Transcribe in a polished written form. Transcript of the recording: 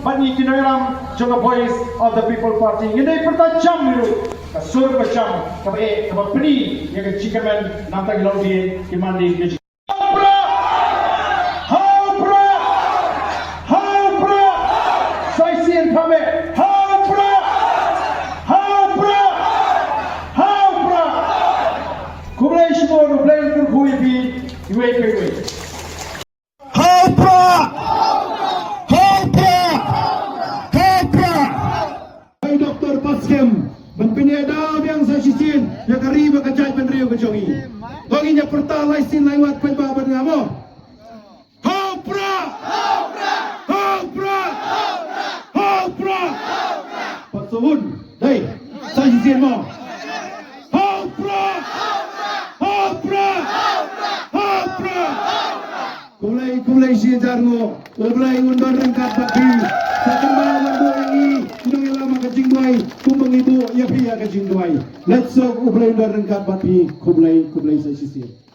bani kinoram jonga voice of the people party ini pertajam itu kasur macam kabe pri yang cikaman nampak lobby kimandi Dr. Paskem Benpiniadam yang saya sisin yang kariba kajai penrio kejongi Hongi nya pertalai sin lewat penbabar ngamo Hopra Hopra Hopra Hopra Pasuhun Dai saya sisin mo Hopra Hopra Hopra Kulai siya jarngo Kulai ngundar rengkat bagi Sakembang manduangi Nungilam kajingduai Kumbang ibu ya pia kajingduai Let's go Kublai ngundar rengkat bagi Kublai sa sisir